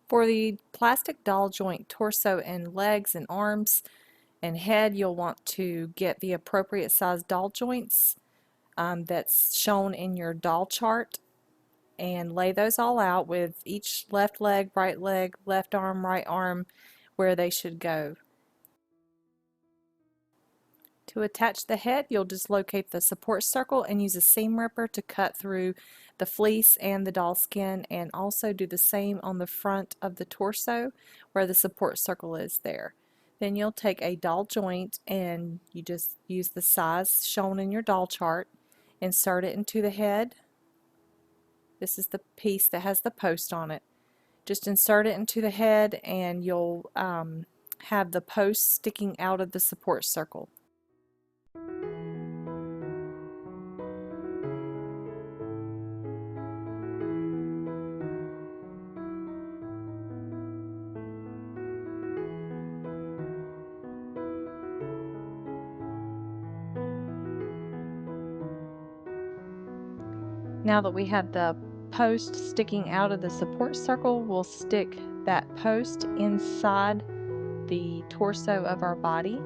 For the plastic doll joint torso and legs and arms and head, you'll want to get the appropriate size doll joints that's shown in your doll chart and lay those all out with each left leg, left arm, right arm, where they should go. To attach the head, you'll just locate the support circle and use a seam ripper to cut through the fleece and the doll skin, and also do the same on the front of the torso where the support circle is there. Then you'll take a doll joint and you just use the size shown in your doll chart, insert it into the head. This is the piece that has the post on it. Just insert it into the head and you'll have the post sticking out of the support circle. Now that we have the post sticking out of the support circle, we'll stick that post inside the torso of our body.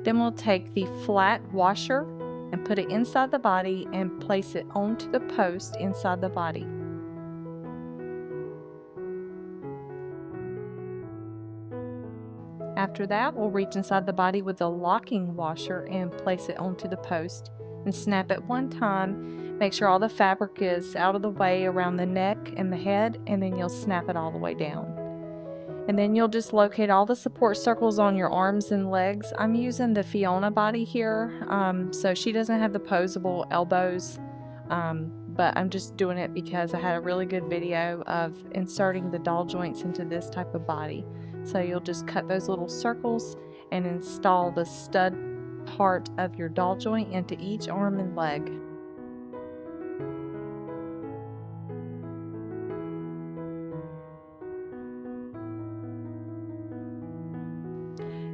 Then we'll take the flat washer and put it inside the body and place it onto the post inside the body. After that, we'll reach inside the body with the locking washer and place it onto the post and snap it one time. Make sure all the fabric is out of the way around the neck and the head, and then you'll snap it all the way down. And then you'll just locate all the support circles on your arms and legs. I'm using the Fiona body here, so she doesn't have the posable elbows, but I'm just doing it because I had a really good video of inserting the doll joints into this type of body. So you'll just cut those little circles and install the stud part of your doll joint into each arm and leg.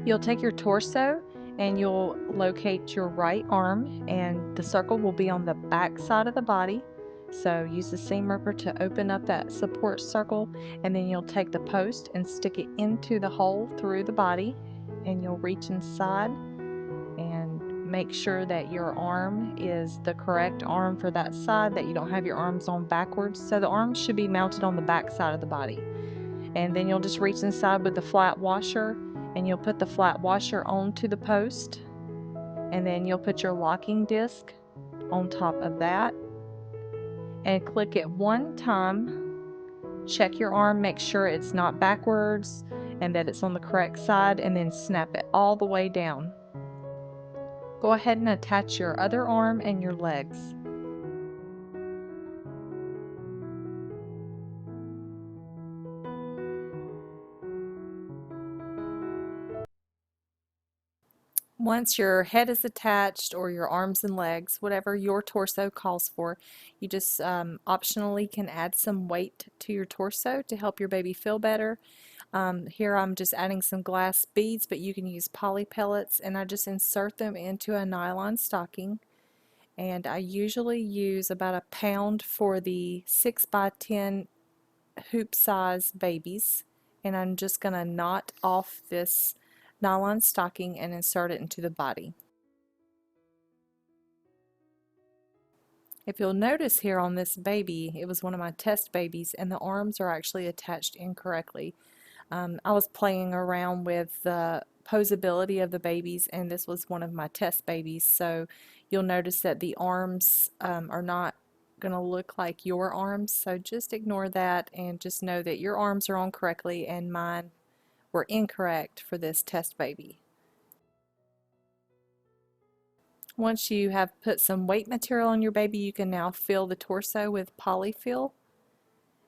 You'll take your torso and you'll locate your right arm, and the circle will be on the back side of the body. So use the seam ripper to open up that support circle, and then you'll take the post and stick it into the hole through the body, and you'll reach inside and make sure that your arm is the correct arm for that side, that you don't have your arms on backwards. So the arms should be mounted on the back side of the body. And then you'll just reach inside with the flat washer and you'll put the flat washer onto the post, and then you'll put your locking disc on top of that and click it one time. Check your arm, make sure it's not backwards and that it's on the correct side, and then snap it all the way down. Go ahead and attach your other arm and your legs. Once your head is attached, or your arms and legs, whatever your torso calls for, you just optionally can add some weight to your torso to help your baby feel better. Here I'm just adding some glass beads, but you can use poly pellets, and I just insert them into a nylon stocking. And I usually use about a pound for the 6x10 hoop size babies, and I'm just going to knot off this nylon stocking and insert it into the body. If you'll notice here on this baby, it was one of my test babies, and the arms are actually attached incorrectly. I was playing around with the posability of the babies, and this was one of my test babies, so you'll notice that the arms are not going to look like your arms, so just ignore that and just know that your arms are on correctly and mine were incorrect for this test baby. Once you have put some weight material on your baby, you can now fill the torso with polyfill,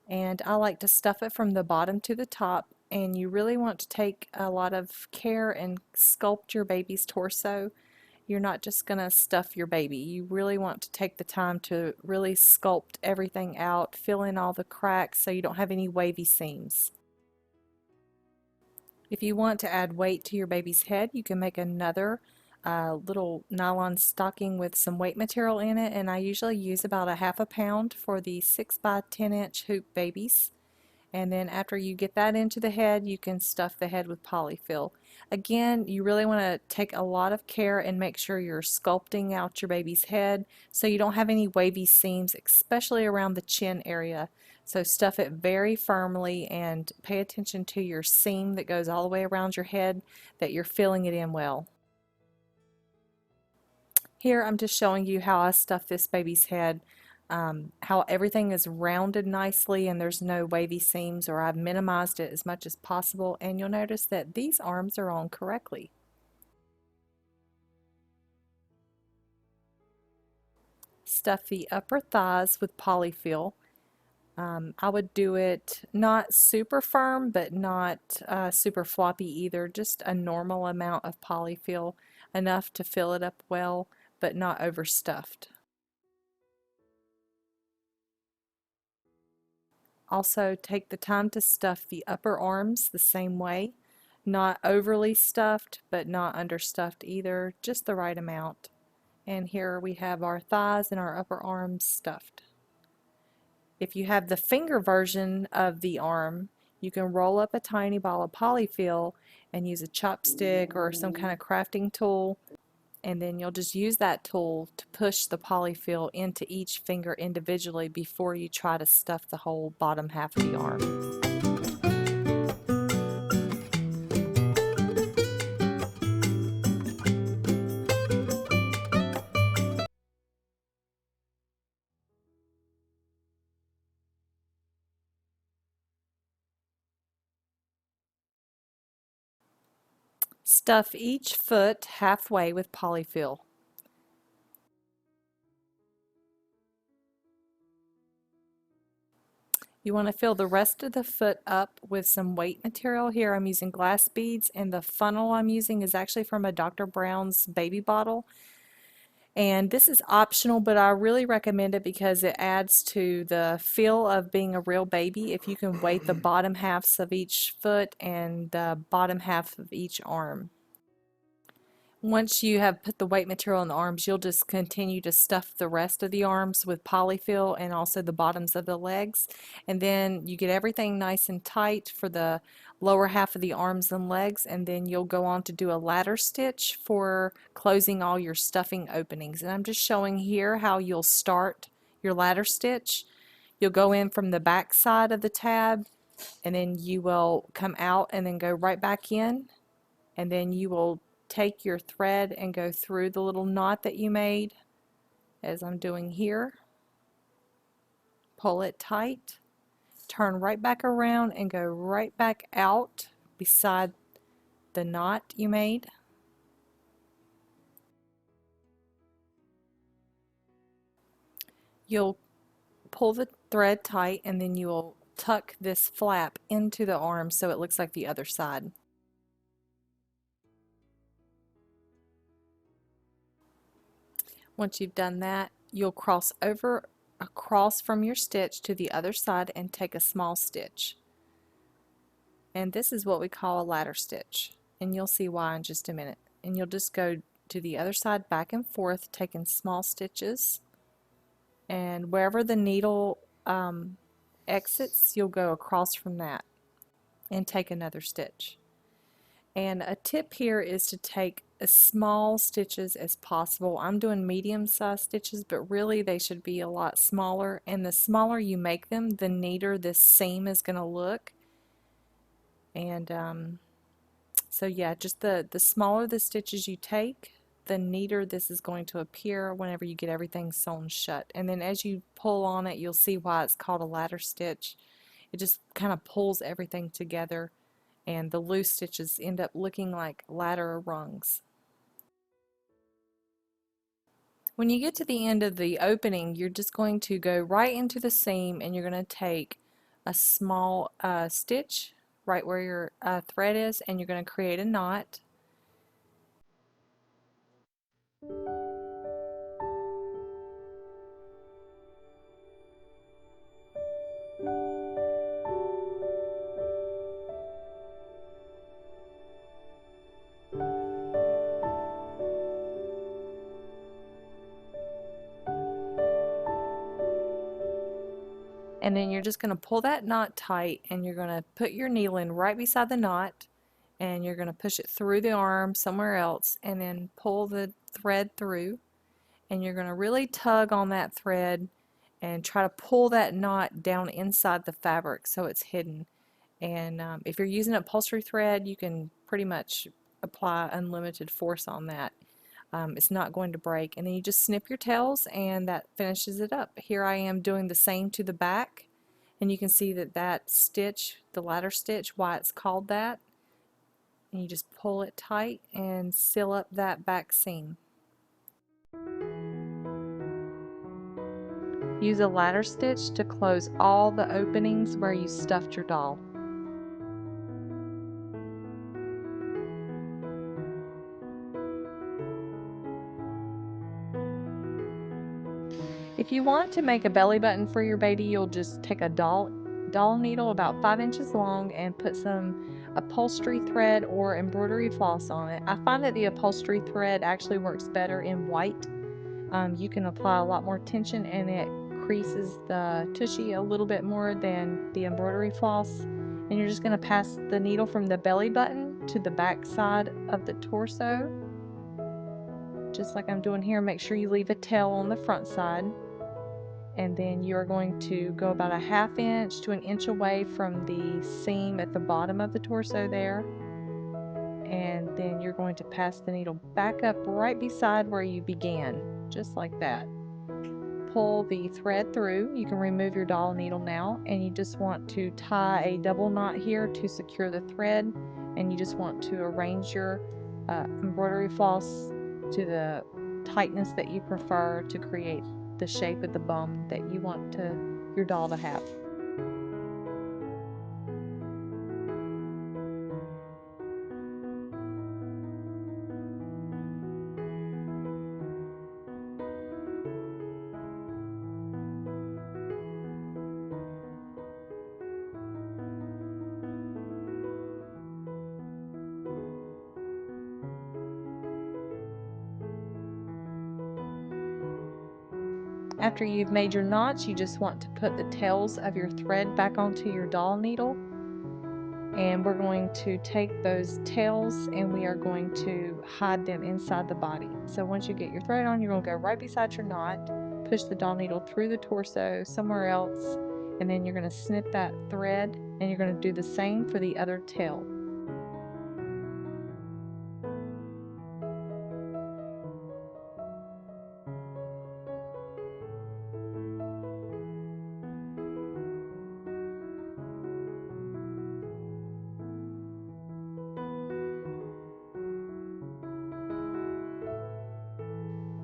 and I like to stuff it from the bottom to the top. And you really want to take a lot of care and sculpt your baby's torso. You're not just going to stuff your baby. You really want to take the time to really sculpt everything out, fill in all the cracks so you don't have any wavy seams. If you want to add weight to your baby's head, you can make another a little nylon stocking with some weight material in it, and I usually use about a half a pound for the 6 by 10 inch hoop babies. And then after you get that into the head, you can stuff the head with polyfill. Again, you really want to take a lot of care and make sure you're sculpting out your baby's head so you don't have any wavy seams, especially around the chin area. So stuff it very firmly and pay attention to your seam that goes all the way around your head, that you're filling it in well. Here I'm just showing you how I stuff this baby's head, how everything is rounded nicely and there's no wavy seams, or I've minimized it as much as possible, and you'll notice that these arms are on correctly. Stuff the upper thighs with polyfill. I would do it not super firm but not super floppy either, just a normal amount of polyfill, enough to fill it up well but not overstuffed. Also, take the time to stuff the upper arms the same way. Not overly stuffed, but not understuffed either, just the right amount. And here we have our thighs and our upper arms stuffed. If you have the finger version of the arm, you can roll up a tiny ball of polyfill and use a chopstick or some kind of crafting tool, and then you'll just use that tool to push the polyfill into each finger individually before you try to stuff the whole bottom half of the arm. Stuff each foot halfway with polyfill. You want to fill the rest of the foot up with some weight material. Here I'm using glass beads, and the funnel I'm using is actually from a Dr. Brown's baby bottle. And this is optional, but I really recommend it because it adds to the feel of being a real baby if you can weight the bottom halves of each foot and the bottom half of each arm. Once you have put the weight material in the arms, you'll just continue to stuff the rest of the arms with polyfill and also the bottoms of the legs. And then you get everything nice and tight for the lower half of the arms and legs, and then you'll go on to do a ladder stitch for closing all your stuffing openings. And I'm just showing here how you'll start your ladder stitch. You'll go in from the back side of the tab, and then you will come out and then go right back in, and then you will take your thread and go through the little knot that you made, as I'm doing here. Pull it tight, turn right back around and go right back out beside the knot you made. You'll pull the thread tight, and then you will tuck this flap into the arm so it looks like the other side. Once you've done that, you'll cross over across from your stitch to the other side and take a small stitch. And this is what we call a ladder stitch, and you'll see why in just a minute. And you'll just go to the other side back and forth, taking small stitches, and wherever the needle exits, you'll go across from that and take another stitch. And a tip here is to take as small stitches as possible. I'm doing medium-sized stitches, but really they should be a lot smaller, and the smaller you make them, the neater this seam is going to look. And so yeah, just the smaller the stitches you take, the neater this is going to appear whenever you get everything sewn shut. And then as you pull on it, you'll see why it's called a ladder stitch. It just kind of pulls everything together, and the loose stitches end up looking like ladder rungs. When you get to the end of the opening, you're just going to go right into the seam, and you're going to take a small stitch right where your thread is, and you're going to create a knot. And then you're just going to pull that knot tight, and you're going to put your needle in right beside the knot, and you're going to push it through the arm somewhere else, and then pull the thread through, and you're going to really tug on that thread and try to pull that knot down inside the fabric so it's hidden. And if you're using upholstery thread, you can pretty much apply unlimited force on that. It's not going to break. And then you just snip your tails, and that finishes it up. Here I am doing the same to the back, and you can see that that stitch, the ladder stitch, why it's called that, and you just pull it tight and seal up that back seam. Use a ladder stitch to close all the openings where you stuffed your doll. If you want to make a belly button for your baby, you'll just take a doll needle about 5 inches long and put some upholstery thread or embroidery floss on it. I find that the upholstery thread actually works better in white. You can apply a lot more tension, and it creases the tushy a little bit more than the embroidery floss. And you're just going to pass the needle from the belly button to the back side of the torso, just like I'm doing here. Make sure you leave a tail on the front side. And then you're going to go about a 1/2 inch to 1 inch away from the seam at the bottom of the torso there, and then you're going to pass the needle back up right beside where you began, just like that. Pull the thread through. You can remove your doll needle now, and you just want to tie a double knot here to secure the thread, and you just want to arrange your embroidery floss to the tightness that you prefer to create the shape of the bum that you want your doll to have. After you've made your knots, you just want to put the tails of your thread back onto your doll needle, and we're going to take those tails and we are going to hide them inside the body. So once you get your thread on, you're going to go right beside your knot, push the doll needle through the torso somewhere else, and then you're going to snip that thread, and you're going to do the same for the other tail.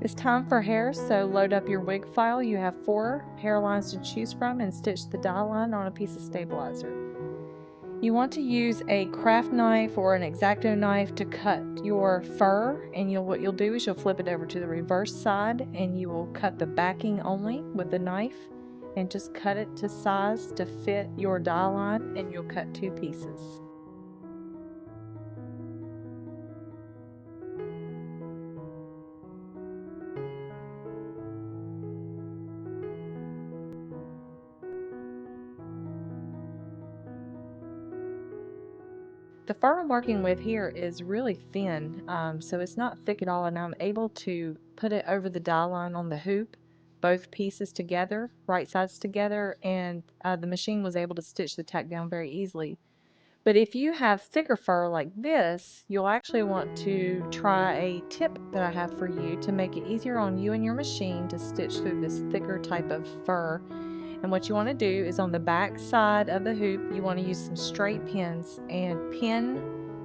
It's time for hair, so load up your wig file. You have 4 hairlines to choose from, and stitch the die line on a piece of stabilizer. You want to use a craft knife or an X-Acto knife to cut your fur, and what you'll do is you'll flip it over to the reverse side, and you will cut the backing only with the knife, and just cut it to size to fit your die line, and you'll cut 2 pieces. The fur I'm working with here is really thin, so it's not thick at all, and I'm able to put it over the die line on the hoop, both pieces together, right sides together, and the machine was able to stitch the tack down very easily. But if you have thicker fur like this, you'll actually want to try a tip that I have for you to make it easier on you and your machine to stitch through this thicker type of fur. And what you want to do is on the back side of the hoop, you want to use some straight pins and pin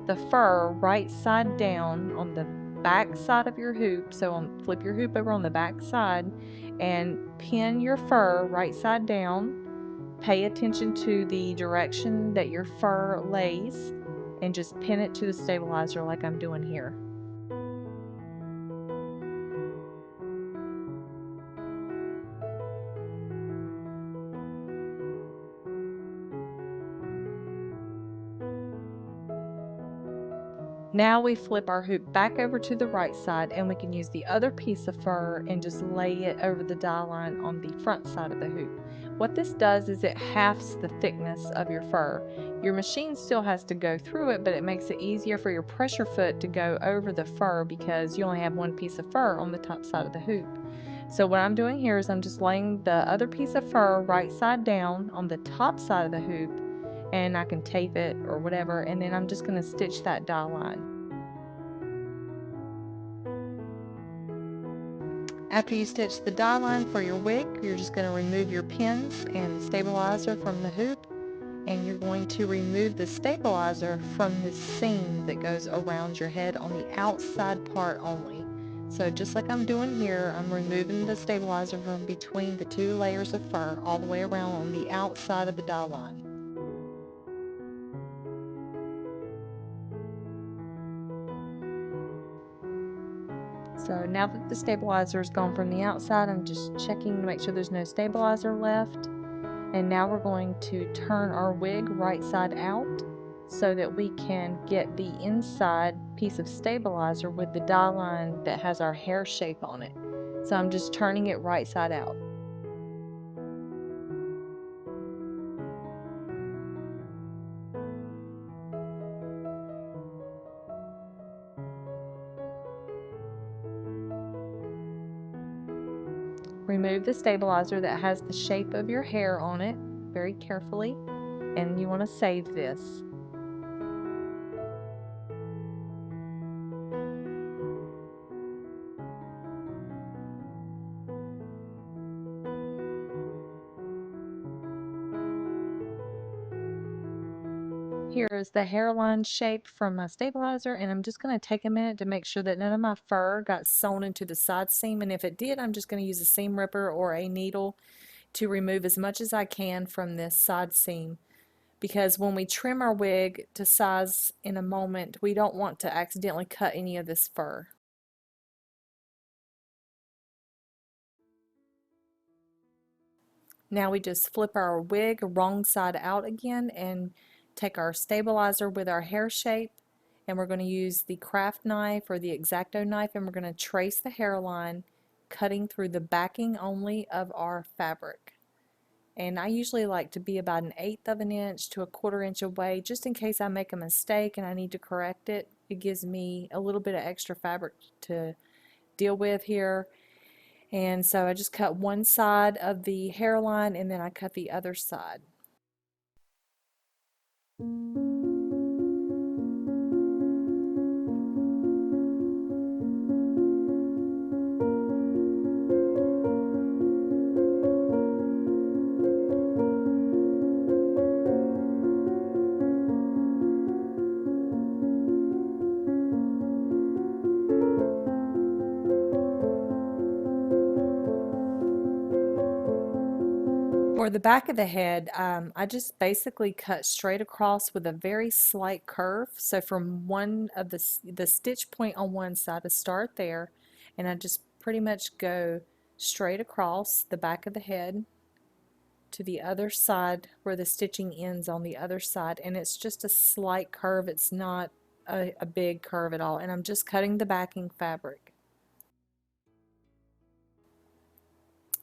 the fur right side down on the back side of your hoop. So flip your hoop over on the back side and pin your fur right side down. Pay attention to the direction that your fur lays, and just pin it to the stabilizer like I'm doing here. Now we flip our hoop back over to the right side, and we can use the other piece of fur and just lay it over the die line on the front side of the hoop. What this does is it halves the thickness of your fur. Your machine still has to go through it, but it makes it easier for your pressure foot to go over the fur because you only have one piece of fur on the top side of the hoop. So what I'm doing here is I'm just laying the other piece of fur right side down on the top side of the hoop, and I can tape it or whatever, and then I'm just going to stitch that dye line. After you stitch the dye line for your wig, you're just going to remove your pins and stabilizer from the hoop, and you're going to remove the stabilizer from the seam that goes around your head on the outside part only. So just like I'm doing here, I'm removing the stabilizer from between the two layers of fur all the way around on the outside of the dye line. So now that the stabilizer is gone from the outside, I'm just checking to make sure there's no stabilizer left. And now we're going to turn our wig right side out so that we can get the inside piece of stabilizer with the dye line that has our hair shape on it. So I'm just turning it right side out. Remove the stabilizer that has the shape of your hair on it very carefully, and you want to save this. Here is the hairline shape from my stabilizer, and I'm just going to take a minute to make sure that none of my fur got sewn into the side seam, and if it did, I'm just going to use a seam ripper or a needle to remove as much as I can from this side seam, because when we trim our wig to size in a moment, we don't want to accidentally cut any of this fur. Now we just flip our wig wrong side out again and take our stabilizer with our hair shape, and we're going to use the craft knife or the X-Acto knife, and we're going to trace the hairline, cutting through the backing only of our fabric. And I usually like to be about 1/8 of an inch to 1/4 inch away, just in case I make a mistake and I need to correct it. It gives me a little bit of extra fabric to deal with here. And so I just cut one side of the hairline, and then I cut the other side. For the back of the head, I just basically cut straight across with a very slight curve. So from one of the stitch point on one side, I start there, and I just pretty much go straight across the back of the head to the other side where the stitching ends on the other side, and it's just a slight curve. It's not a big curve at all, and I'm just cutting the backing fabric.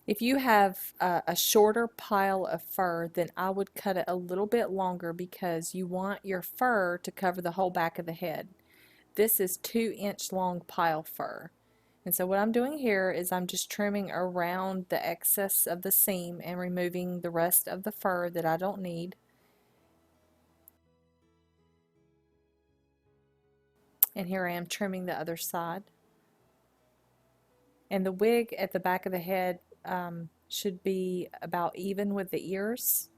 If you have a shorter pile of fur, then I would cut it a little bit longer because you want your fur to cover the whole back of the head. This is 2-inch long pile fur. And so what I'm doing here is I'm just trimming around the excess of the seam and removing the rest of the fur that I don't need. And here I am trimming the other side. And the wig at the back of the head should be about even with the ears,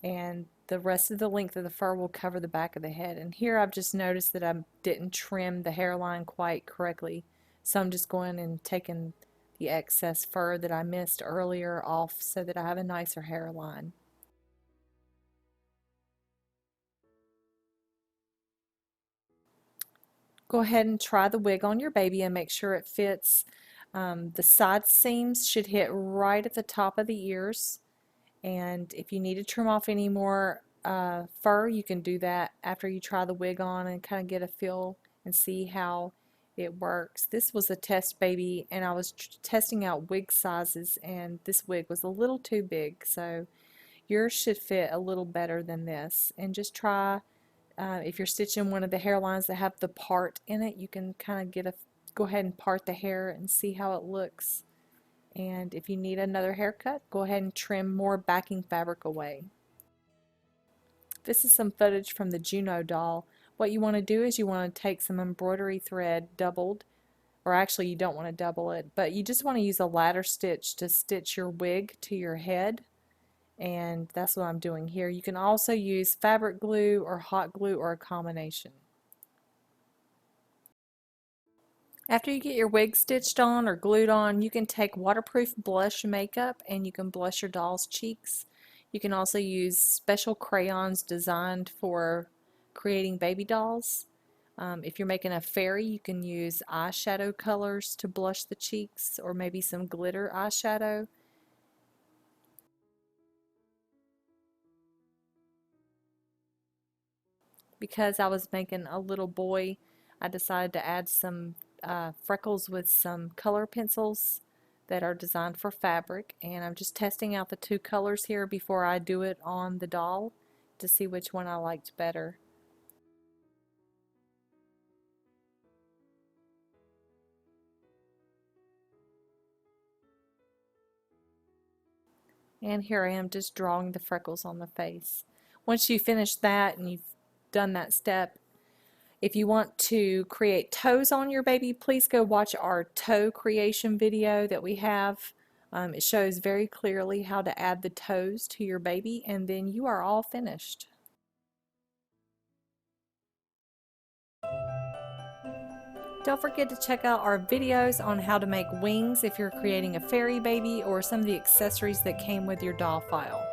and the rest of the length of the fur will cover the back of the head. And here I've just noticed that I didn't trim the hairline quite correctly, so I'm just going and taking the excess fur that I missed earlier off so that I have a nicer hairline. Go ahead and try the wig on your baby and make sure it fits. The side seams should hit right at the top of the ears, and if you need to trim off any more fur, you can do that after you try the wig on and kind of get a feel and see how it works. This was a test baby, and I was testing out wig sizes, and this wig was a little too big, so yours should fit a little better than this. And just try, if you're stitching one of the hairlines that have the part in it, you can kind of go ahead and part the hair and see how it looks. And if you need another haircut, go ahead and trim more backing fabric away. This is some footage from the Juno doll. What you want to do is you want to take some embroidery thread doubled, or actually you don't want to double it, but you just want to use a ladder stitch to stitch your wig to your head, and that's what I'm doing here. You can also use fabric glue or hot glue or a combination. After you get your wig stitched on or glued on, you can take waterproof blush makeup and you can blush your doll's cheeks. You can also use special crayons designed for creating baby dolls. If you're making a fairy, you can use eyeshadow colors to blush the cheeks, or maybe some glitter eyeshadow. Because I was making a little boy, I decided to add some freckles with some color pencils that are designed for fabric, and I'm just testing out the two colors here before I do it on the doll to see which one I liked better. And here I am just drawing the freckles on the face. Once you finish that and you've done that step, if you want to create toes on your baby, please go watch our toe creation video that we have. It shows very clearly how to add the toes to your baby, and then you are all finished. Don't forget to check out our videos on how to make wings if you're creating a fairy baby, or some of the accessories that came with your doll file.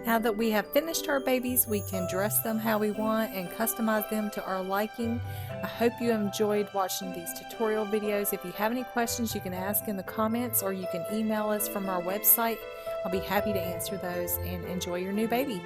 Now that we have finished our babies, we can dress them how we want and customize them to our liking. I hope you enjoyed watching these tutorial videos. If you have any questions, you can ask in the comments, or you can email us from our website. I'll be happy to answer those, and enjoy your new baby.